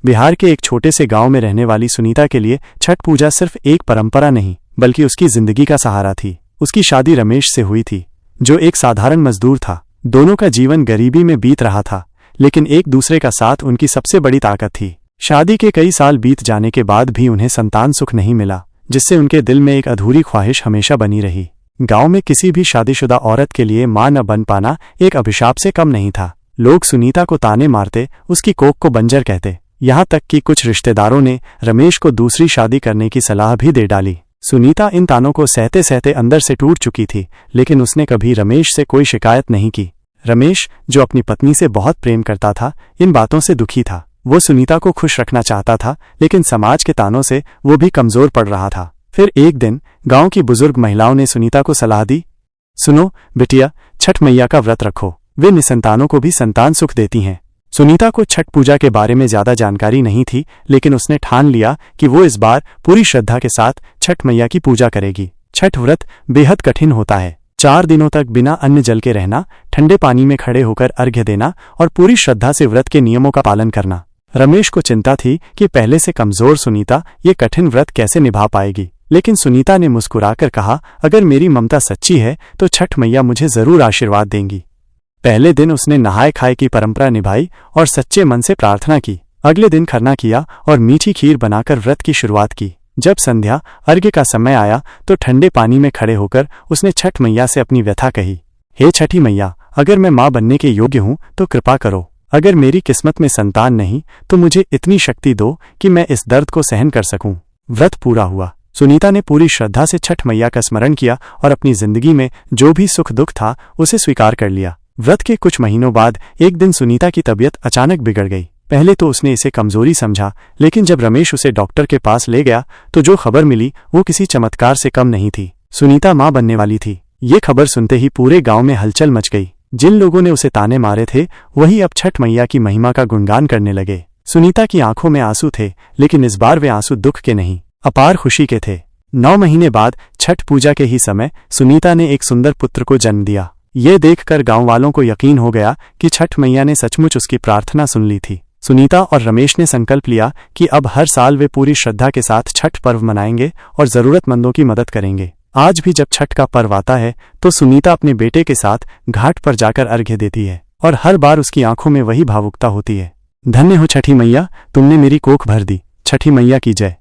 बिहार के एक छोटे से गांव में रहने वाली सुनीता के लिए छठ पूजा सिर्फ एक परंपरा नहीं बल्कि उसकी जिंदगी का सहारा थी। उसकी शादी रमेश से हुई थी, जो एक साधारण मजदूर था। दोनों का जीवन गरीबी में बीत रहा था, लेकिन एक दूसरे का साथ उनकी सबसे बड़ी ताकत थी। शादी के कई साल बीत जाने के बाद भी उन्हें संतान सुख नहीं मिला, जिससे उनके दिल में एक अधूरी ख्वाहिश हमेशा बनी रही। गांव में किसी भी शादीशुदा औरत के लिए मां न बन पाना एक अभिशाप से कम नहीं था। लोग सुनीता को ताने मारते, उसकी कोख को बंजर कहते। यहाँ तक कि कुछ रिश्तेदारों ने रमेश को दूसरी शादी करने की सलाह भी दे डाली। सुनीता इन तानों को सहते सहते अंदर से टूट चुकी थी, लेकिन उसने कभी रमेश से कोई शिकायत नहीं की। रमेश, जो अपनी पत्नी से बहुत प्रेम करता था, इन बातों से दुखी था। वो सुनीता को खुश रखना चाहता था, लेकिन समाज के तानों से वो भी कमजोर पड़ रहा था। फिर एक दिन गांव की बुजुर्ग महिलाओं ने सुनीता को सलाह दी, सुनो बिटिया, छठ मैया का व्रत रखो, वे निसंतानों को भी संतान सुख देती हैं। सुनीता को छठ पूजा के बारे में ज्यादा जानकारी नहीं थी, लेकिन उसने ठान लिया कि वो इस बार पूरी श्रद्धा के साथ छठ मैया की पूजा करेगी। छठ व्रत बेहद कठिन होता है। 4 दिनों तक बिना अन्न जल के रहना, ठंडे पानी में खड़े होकर अर्घ्य देना और पूरी श्रद्धा से व्रत के नियमों का पालन करना। रमेश को चिंता थी कि पहले से कमजोर सुनीता ये कठिन व्रत कैसे निभा पाएगी, लेकिन सुनीता ने मुस्कुराकर कहा, अगर मेरी ममता सच्ची है तो छठ मैया मुझे जरूर आशीर्वाद देंगी। पहले दिन उसने नहाए खाए की परंपरा निभाई और सच्चे मन से प्रार्थना की। अगले दिन खरना किया और मीठी खीर बनाकर व्रत की शुरुआत की। जब संध्या अर्घ्य का समय आया तो ठंडे पानी में खड़े होकर उसने छठ मैया से अपनी व्यथा कही, हे छठी मैया, अगर मैं मां बनने के योग्य हूं तो कृपा करो। अगर मेरी किस्मत में संतान नहीं तो मुझे इतनी शक्ति दो कि मैं इस दर्द को सहन कर सकूं। व्रत पूरा हुआ। सुनीता ने पूरी श्रद्धा से छठ मैया का स्मरण किया और अपनी जिंदगी में जो भी सुख दुख था उसे स्वीकार कर लिया। व्रत के कुछ महीनों बाद एक दिन सुनीता की तबीयत अचानक बिगड़ गई। पहले तो उसने इसे कमजोरी समझा, लेकिन जब रमेश उसे डॉक्टर के पास ले गया तो जो खबर मिली वो किसी चमत्कार से कम नहीं थी। सुनीता मां बनने वाली थी। ये खबर सुनते ही पूरे गांव में हलचल मच गई। जिन लोगों ने उसे ताने मारे थे वही अब छठ मैया की महिमा का गुणगान करने लगे। सुनीता की आंखों में आंसू थे, लेकिन इस बार वे आंसू दुख के नहीं, अपार खुशी के थे। 9 महीने बाद छठ पूजा के ही समय सुनीता ने एक सुंदर पुत्र को जन्म दिया। ये देखकर गांव वालों को यकीन हो गया कि छठ मैया ने सचमुच उसकी प्रार्थना सुन ली थी। सुनीता और रमेश ने संकल्प लिया कि अब हर साल वे पूरी श्रद्धा के साथ छठ पर्व मनाएंगे और जरूरतमंदों की मदद करेंगे। आज भी जब छठ का पर्व आता है तो सुनीता अपने बेटे के साथ घाट पर जाकर अर्घ्य देती है और हर बार उसकी आंखों में वही भावुकता होती है। धन्य हो छठी मैया, तुमने मेरी कोख भर दी। छठी मैया की जय।